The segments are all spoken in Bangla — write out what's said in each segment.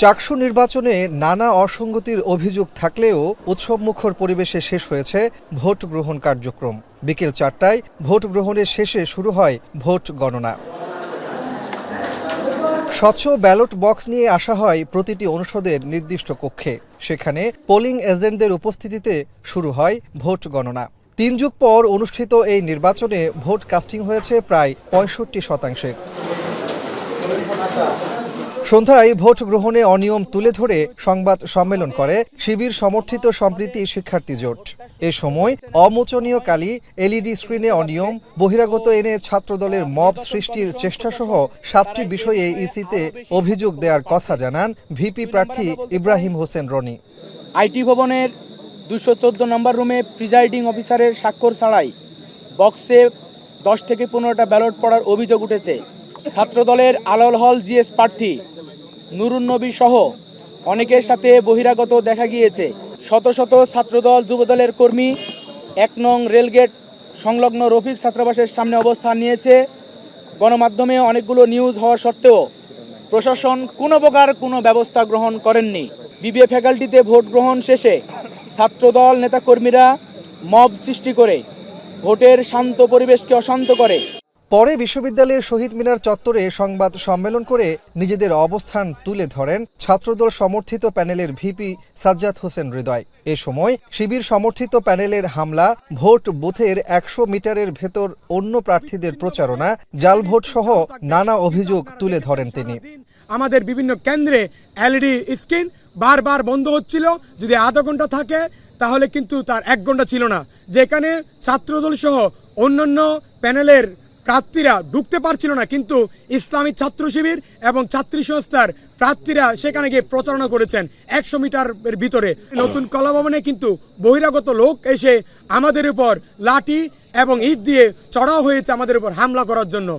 চাকসু নির্বাচনে নানা অসঙ্গতির অভিযোগ থাকলেও উৎসবমুখর পরিবেশে শেষ হয়েছে ভোট গ্রহণ কার্যক্রম। বিকেল ৪টায় ভোট গ্রহণের শেষে শুরু হয় ভোট গণনা। স্বচ্ছ ব্যালট বক্স নিয়ে আসা হয় প্রতিটি অনুষদের নির্দিষ্ট কক্ষে। সেখানে পোলিং এজেন্টদের উপস্থিতিতে শুরু হয় ভোট গণনা। ৩ যুগ পর অনুষ্ঠিত এই নির্বাচনে ভোট কাস্টিং হয়েছে প্রায় ৬৫%। সন্ধ্যায় ভোট গ্রহণে অনিয়ম তুলে ধরে সংবাদ সম্মেলন করে শিবির সমর্থিত সম্প্রীতি শিক্ষার্থী জোট। এ সময় অমোচনীয় কালি, এলইডি স্ক্রিনে অনিয়ম, বহিরাগত এনে ছাত্রদলের মব সৃষ্টির চেষ্টাসহ ৭টি বিষয়ে ইসিতে অভিযোগ দেওয়ার কথা জানান ভিপি প্রার্থী ইব্রাহিম হোসেন রনি। আইটি ভবনের ২১৪ নম্বর রুমে প্রিজাইডিং অফিসারের স্বাক্ষর ছাড়াই বক্সে ১০ থেকে ১৫টা ব্যালট পড়ার অভিযোগ উঠেছে। ছাত্রদলের আলাল হল জিএস প্রার্থী নুরুন নবী সহ অনেকের সাথে বহিরাগত দেখা গিয়েছে। শত শত ছাত্রদল যুবদলের কর্মী ১ নং রেলগেট সংলগ্ন রফিক ছাত্রাবাসের সামনে অবস্থান নিয়েছে। গণমাধ্যমে অনেকগুলো নিউজ হওয়া সত্ত্বেও প্রশাসন কোনো প্রকার কোনো ব্যবস্থা গ্রহণ করেননি। বিবিএ ফ্যাকাল্টিতে ভোট গ্রহণ শেষে ছাত্রদল নেতাকর্মীরা মব সৃষ্টি করে ভোটের শান্ত পরিবেশকে অশান্ত করে। পরে বিশ্ববিদ্যালয়ের শহীদ মিনার চত্বরে সংবাদ সম্মেলন করে নিজেদের অবস্থান তুলে ধরেন ছাত্রদল সমর্থিত প্যানেলের ভিপি সাজ্জাদ হোসেন হৃদয়। এ সময় শিবির সমর্থিত প্যানেলের হামলা, ভোট বুথের ১০০ মিটারের ভেতর অন্য প্রার্থীদের প্রচারণা, জাল ভোট সহ নানা অভিযোগ তুলে ধরেন তিনি। আমাদের বিভিন্ন কেন্দ্রে এলইডি স্ক্রিন বারবার বন্ধ হচ্ছিল। যদি আধা ঘন্টা থাকে তাহলে কিন্তু তার ১ ঘন্টা ছিল না। যেখানে ছাত্রদল সহ অন্যান্য প্যানেলের প্রার্থীরা ঢুকতে পারছিল না, কিন্তু ইসলামী ছাত্র শিবির এবং ছাত্রী সংস্থার প্রার্থীরা সেখানে গিয়ে প্রচারণা করেছেন ১০০ মিটারের ভিতরে। নতুন কলাভবনে কিন্তু বহিরাগত লোক এসে আমাদের উপর লাঠি এবং ইট দিয়ে চড়াও হয়েছে আমাদের উপর হামলা করার জন্য।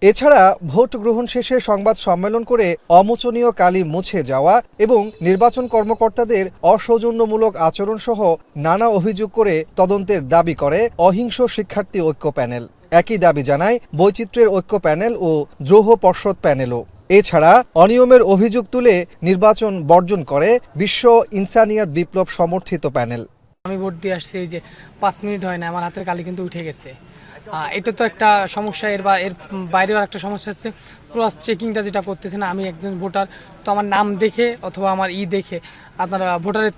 এছাড়া ভোট গ্রহণ শেষে সংবাদ সম্মেলন করে অমোচনীয় কালি মুছে যাওয়া এবং নির্বাচন কর্মকর্তাদের অসৌজন্যমূলক আচরণ সহ নানা অভিযোগ করে তদন্তের দাবি করে অহিংস শিক্ষার্থী ঐক্য প্যানেল। একই দাবি জানায় বৈচিত্র্যের ঐক্য প্যানেল ও দ্রোহ পর্ষদ প্যানেলও। এছাড়া অনিয়মের অভিযোগ তুলে নির্বাচন বর্জন করে বিশ্ব ইনসানিয়াত বিপ্লব সমর্থিত প্যানেল। আমি ভোট দিয়ে আসছি, এই যে ৫ মিনিট হয় না, আমার হাতের কালি কিন্তু উঠে গেছে। এটা তো একটা সমস্যা। এর বাইরেও একটা সমস্যা হচ্ছে ক্রস চেকিংটা যেটা করতেছে না। আমি একজন ভোটার, তো আমার নাম দেখে অথবা আমার দেখে আপনারা ভোটারের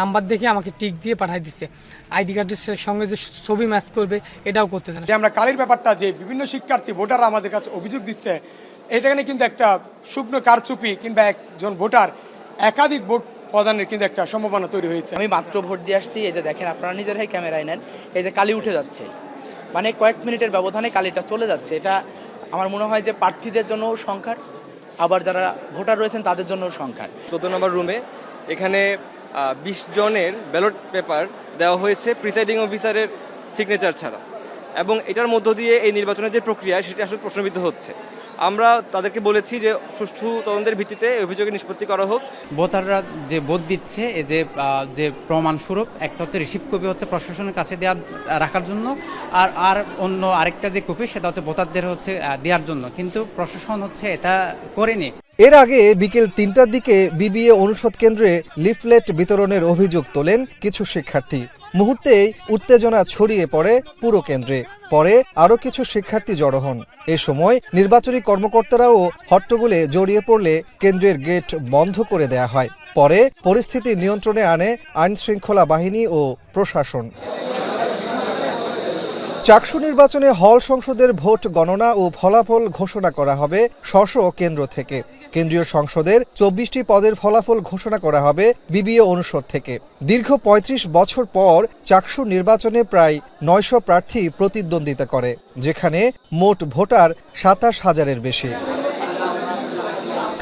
নাম্বার দেখে আমাকে টিক দিয়ে পাঠাই দিচ্ছে। আইডি কার্ডের সঙ্গে যে ছবি ম্যাচ করবে এটাও করতেছে না। যে আমরা কালির ব্যাপারটা যে বিভিন্ন শিক্ষার্থী ভোটাররা আমাদের কাছে অভিযোগ দিচ্ছে, এটাখানে কিন্তু একটা শুকনো কারচুপি কিংবা একজন ভোটার একাধিক ভোট প্রদানের কিন্তু একটা সম্ভাবনা তৈরি হয়েছে। আমি মাত্র ভোট দিয়ে আসছি, এই যে দেখেন আপনারা নিজেরাই ক্যামেরায় নেন, এই যে কালি উঠে যাচ্ছে, মানে কয়েক মিনিটের ব্যবধানে কালিটা চলে যাচ্ছে। এটা আমার মনে হয় যে প্রার্থীদের জন্য সংখ্যার, আবার যারা ভোটার রয়েছেন তাদের জন্য সংখ্যার। 14 নম্বর রুমে এখানে 20 জনের ব্যালট পেপার দেওয়া হয়েছে প্রিসাইডিং অফিসারের সিগনেচার ছাড়া, এবং এটার মধ্য দিয়ে এই নির্বাচনের যে প্রক্রিয়া সেটি আসলে প্রশ্নবিদ্ধ হচ্ছে। আমরা তাদেরকে বলেছি যে সুষ্ঠু তদন্তের ভিত্তিতে অভিযোগের নিষ্পত্তি করা হোক। ভোটাররা যে ভোট দিচ্ছে, এই যে প্রমাণস্বরূপ একটা হচ্ছে রিসিভ কপি হচ্ছে প্রশাসনের কাছে রাখার জন্য, আর অন্য আরেকটা যে কপি সেটা হচ্ছে ভোটারদের হচ্ছে দেওয়ার জন্য, কিন্তু প্রশাসন হচ্ছে এটা করেনি। এর আগে বিকেল ৩টার দিকে বিবিএ অনুষদ কেন্দ্রে লিফলেট বিতরণের অভিযোগ তোলেন কিছু শিক্ষার্থী। মুহূর্তেই উত্তেজনা ছড়িয়ে পড়ে পুরো কেন্দ্রে। পরে আরও কিছু শিক্ষার্থী জড়ো হন। এ সময় নির্বাচনী কর্মকর্তারাও হট্টগোলে জড়িয়ে পড়লে কেন্দ্রের গেট বন্ধ করে দেয়া হয়। পরে পরিস্থিতি নিয়ন্ত্রণে আনে আইনশৃঙ্খলা বাহিনী ও প্রশাসন। চাকসু নির্বাচনে হল সংসদের ভোট গণনা ও ফলাফল ঘোষণা করা হবে স্ব কেন্দ্র থেকে। কেন্দ্রীয় সংসদের 24টি পদের ফলাফল ঘোষণা করা হবে বিবিএ অনুষদ থেকে। দীর্ঘ ৩৫ বছর পর চাকসু নির্বাচনে প্রায় ৯০০ প্রার্থী প্রতিদ্বন্দ্বিতা করে, যেখানে মোট ভোটার ২৭,০০০-এর বেশি।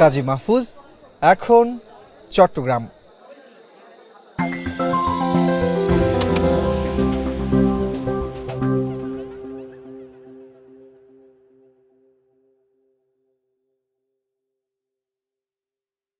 কাজী মাহফুজ, এখন চট্টগ্রাম।